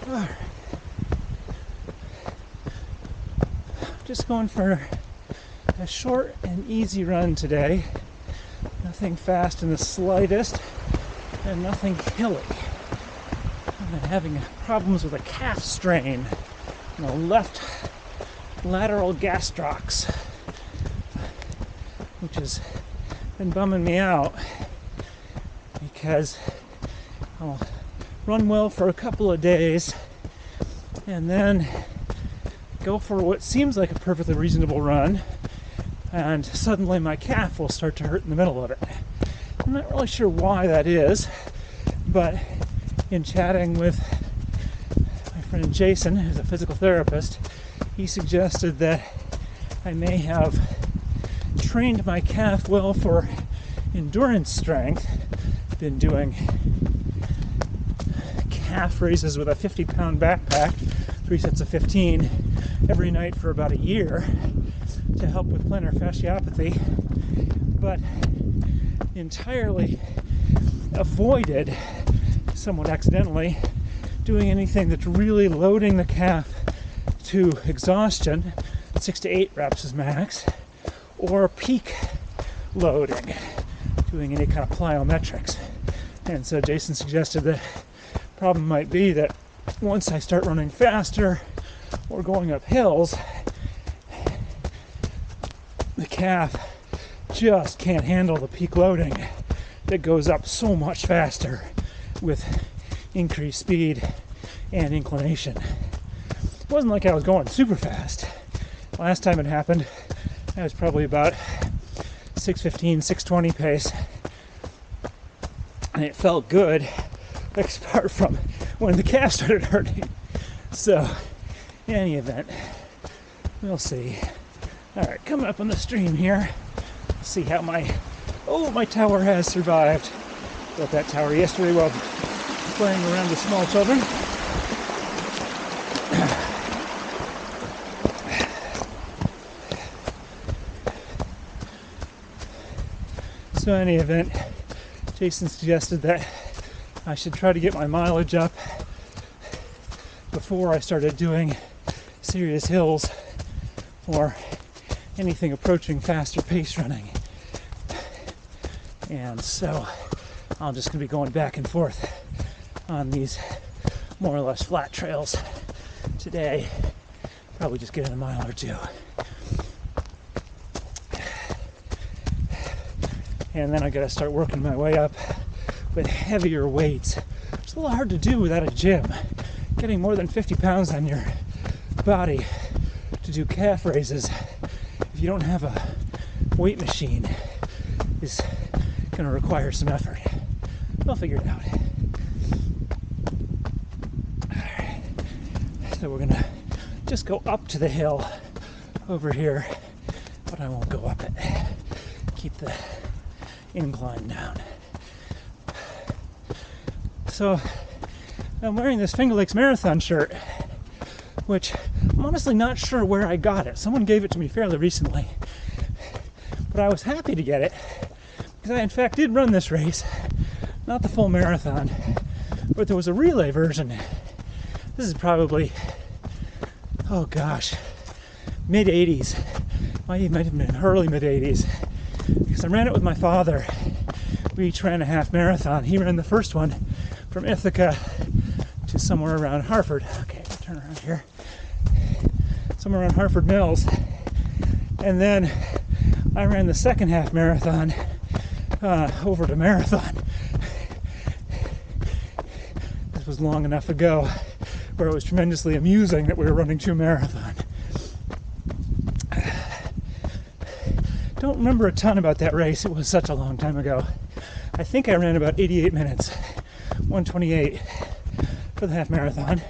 Alright. Just going for a short and easy run today. Nothing fast in the slightest, and nothing hilly. I've been having problems with a calf strain in the left lateral gastrocs, which has been bumming me out because I'll run well for a couple of days and then go for what seems like a perfectly reasonable run, and suddenly my calf will start to hurt in the middle of it. I'm not really sure why that is, but in chatting with my friend Jason, who's a physical therapist, he suggested that I may have trained my calf well for endurance strength. Been doing calf raises with a 50-pound backpack, 3 sets of 15, every night for about a year to help with plantar fasciopathy, but entirely avoided, somewhat accidentally, doing anything that's really loading the calf to exhaustion, 6 to 8 reps is max, or peak loading, doing any kind of plyometrics. And so Jason suggested the problem might be that once I start running faster or going up hills, the calf just can't handle the peak loading that goes up so much faster with increased speed and inclination. It wasn't like I was going super fast. Last time it happened, I was probably about 6:15, 6:20 pace, and it felt good, apart from when the calf started hurting. So, in any event, we'll see. Alright, coming up on the stream here. See how my tower has survived. Built that tower yesterday while playing around with small children. So in any event, Jason suggested that I should try to get my mileage up before I started doing serious hills or anything approaching faster pace running. And so I'm just going to be going back and forth on these more or less flat trails today. Probably just getting a mile or two. And then I got to start working my way up with heavier weights. It's a little hard to do without a gym. Getting more than 50 pounds on your body to do calf raises if you don't have a weight machine is going to require some effort. We'll figure it out. Alright. So we're going to just go up to the hill over here, but I won't go up it. Keep the incline down. So I'm wearing this Finger Lakes Marathon shirt, which I'm honestly not sure where I got it. Someone gave it to me fairly recently, but I was happy to get it because I in fact did run this race, not the full marathon, but there was a relay version. This is probably, oh gosh, mid-80s. Might have been early mid-80s, because I ran it with my father. We each ran a half marathon. He ran the first one from Ithaca to somewhere around Harford. Okay, I'll turn around here. Somewhere around Harford Mills. And then I ran the second half marathon over to Marathon. This was long enough ago where it was tremendously amusing that we were running 2 marathons. Don't remember a ton about that race. It was such a long time ago. I think I ran about 88 minutes, 1:28 for the half marathon,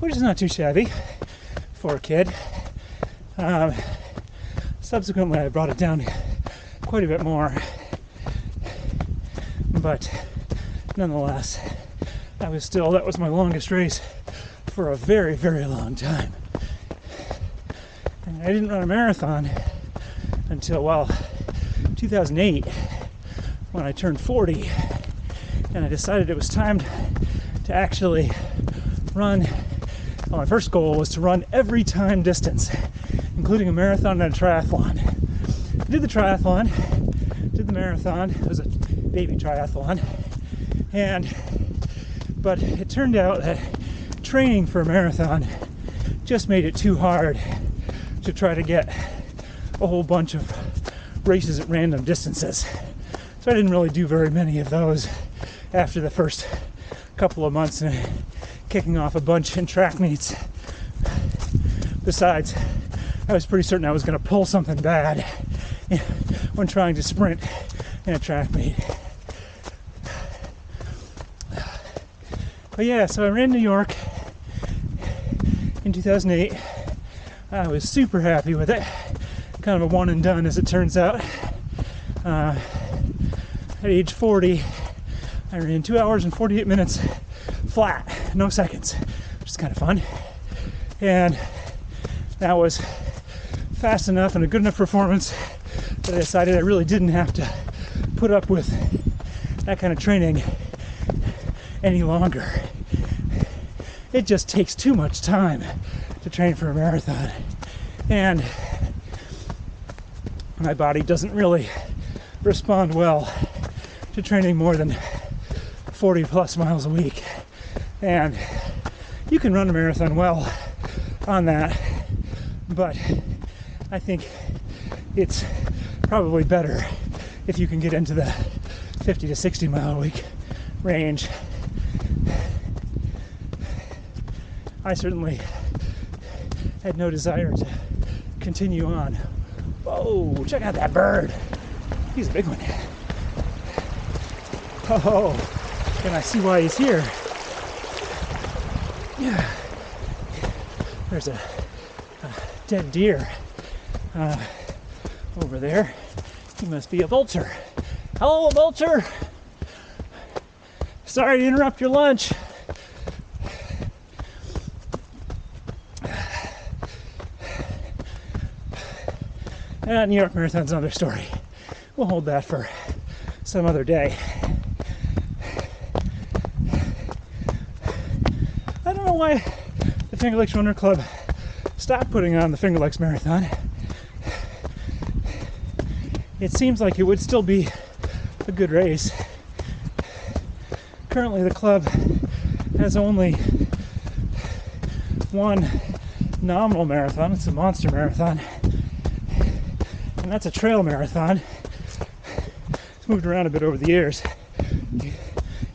which is not too shabby for a kid. Subsequently, I brought it down quite a bit more, but nonetheless, that was my longest race for a very, very long time. And I didn't run a marathon until, 2008, when I turned 40, and I decided it was time to actually run. Well, my first goal was to run every time distance, including a marathon and a triathlon. I did the triathlon, did the marathon. It was a baby triathlon, but it turned out that training for a marathon just made it too hard to try to get a whole bunch of races at random distances. So I didn't really do very many of those after the first couple of months and kicking off a bunch in track meets. Besides, I was pretty certain I was going to pull something bad when trying to sprint in a track meet. But yeah, so I ran New York in 2008. I was super happy with it. Kind of a one and done, as it turns out. At age 40, I ran 2 hours and 48 minutes flat, no seconds, which is kind of fun. And that was fast enough and a good enough performance that I decided I really didn't have to put up with that kind of training any longer. It just takes too much time to train for a marathon, and my body doesn't really respond well to training more than 40 plus miles a week. And you can run a marathon well on that, but I think it's probably better if you can get into the 50 to 60 mile a week range. I certainly had no desire to continue on. Whoa, check out that bird. He's a big one. Oh, and I see why he's here. Yeah. There's a dead deer over there. He must be a vulture. Hello, vulture. Sorry to interrupt your lunch. New York Marathon's another story. We'll hold that for some other day. I don't know why the Finger Lakes Runner Club stopped putting on the Finger Lakes Marathon. It seems like it would still be a good race. Currently the club has only one nominal marathon. It's a monster marathon. And that's a trail marathon. It's moved around a bit over the years. It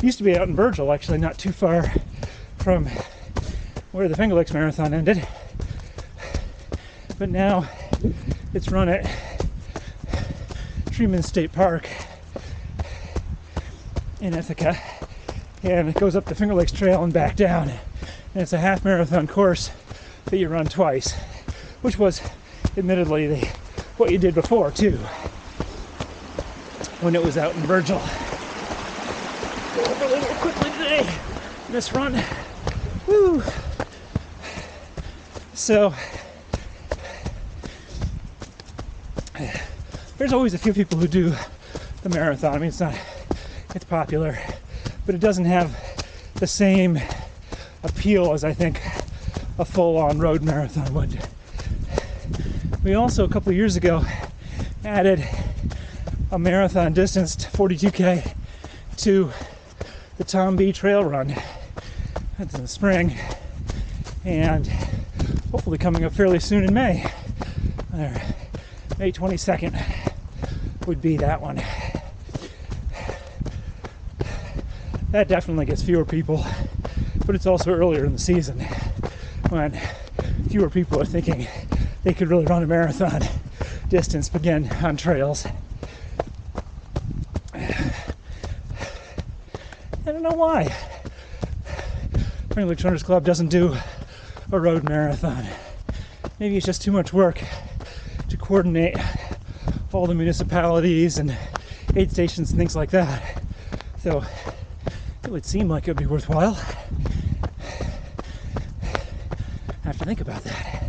used to be out in Virgil, actually, not too far from where the Finger Lakes Marathon ended. But now it's run at Treeman State Park in Ithaca. And it goes up the Finger Lakes Trail and back down. And it's a half marathon course that you run twice, which was admittedly what you did before too, when it was out in Virgil. Go over a little quickly today in this run. Woo! So there's always a few people who do the marathon. I mean, it's popular, but it doesn't have the same appeal as I think a full-on road marathon would. We also, a couple of years ago, added a marathon distance, 42K, to the Tom B Trail Run. That's in the spring, and hopefully coming up fairly soon in May. May 22nd would be that one. That definitely gets fewer people, but it's also earlier in the season when fewer people are thinking they could really run a marathon distance begin on trails. I don't know why Finger Lakes Runners Club doesn't do a road marathon. Maybe it's just too much work to coordinate all the municipalities and aid stations and things like that. So it would seem like it would be worthwhile. I have to think about that.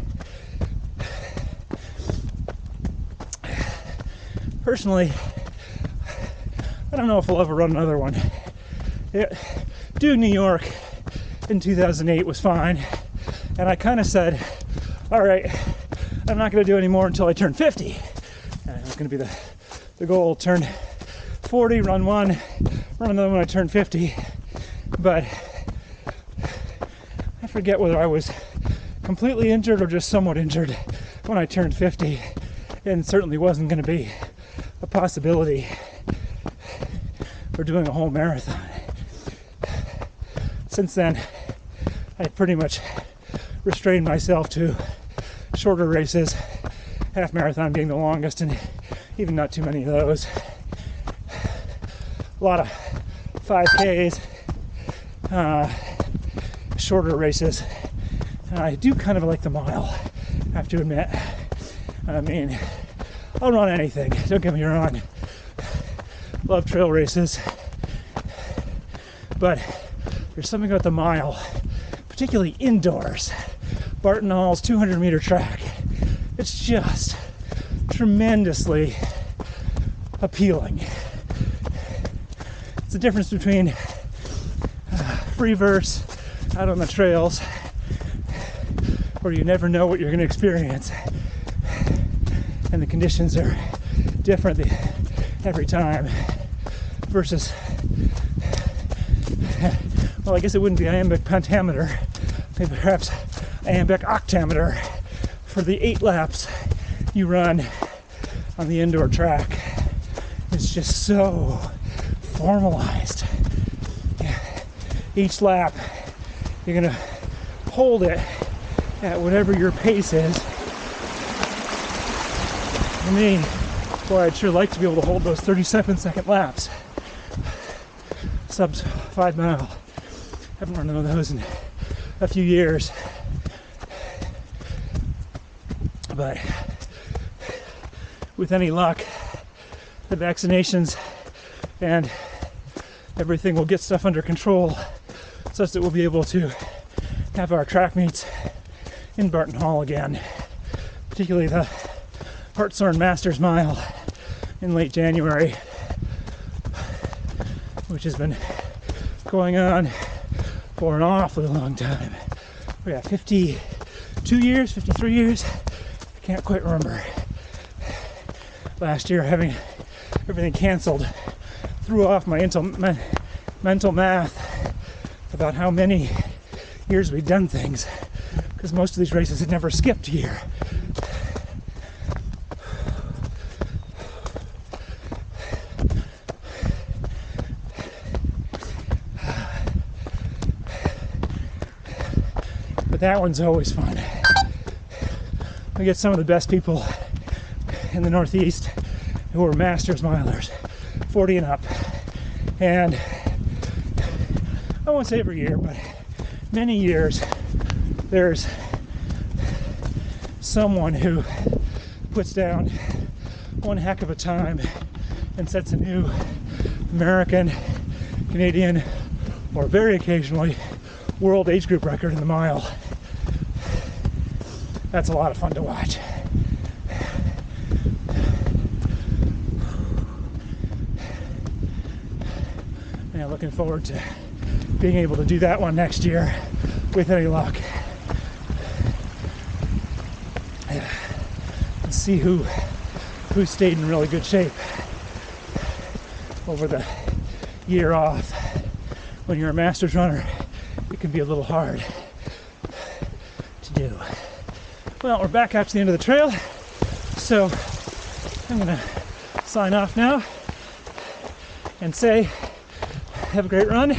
Personally, I don't know if I'll ever run another one. Doing New York in 2008 was fine. And I kind of said, all right, I'm not going to do any more until I turn 50. And it was going to be the goal, turn 40, run one, run another when I turn 50. But I forget whether I was completely injured or just somewhat injured when I turned 50. And certainly wasn't going to be a possibility for doing a whole marathon. Since then, I pretty much restrained myself to shorter races, half marathon being the longest, and even not too many of those. A lot of 5Ks, shorter races. And I do kind of like the mile, I have to admit. I mean, I'll run anything, don't get me wrong. Love trail races. But there's something about the mile, particularly indoors. Barton Hall's 200-meter track. It's just tremendously appealing. It's the difference between free verse out on the trails, where you never know what you're going to experience, and the conditions are different every time, versus, well, I guess it wouldn't be iambic pentameter, maybe perhaps iambic octameter for the 8 laps you run on the indoor track. It's just so formalized. Each lap, you're gonna hold it at whatever your pace is. For me, boy, I'd sure like to be able to hold those 37-second laps. Sub 5 mile. Haven't run one of those in a few years. But with any luck, the vaccinations and everything will get stuff under control such that we'll be able to have our track meets in Barton Hall again, particularly the Hartshorn Masters Mile in late January, which has been going on for an awfully long time. We got 52 years, 53 years, I can't quite remember. Last year, having everything canceled threw off my mental math about how many years we'd done things, because most of these races had never skipped a year. But that one's always fun. We get some of the best people in the Northeast who are masters milers, 40 and up. And I won't say every year, but many years there's someone who puts down one heck of a time and sets a new American, Canadian, or very occasionally world age group record in the mile. That's a lot of fun to watch. Yeah, looking forward to being able to do that one next year with any luck. And see who stayed in really good shape over the year off. When you're a masters runner, it can be a little hard to do. Well, we're back out to the end of the trail, so I'm gonna sign off now and say have a great run.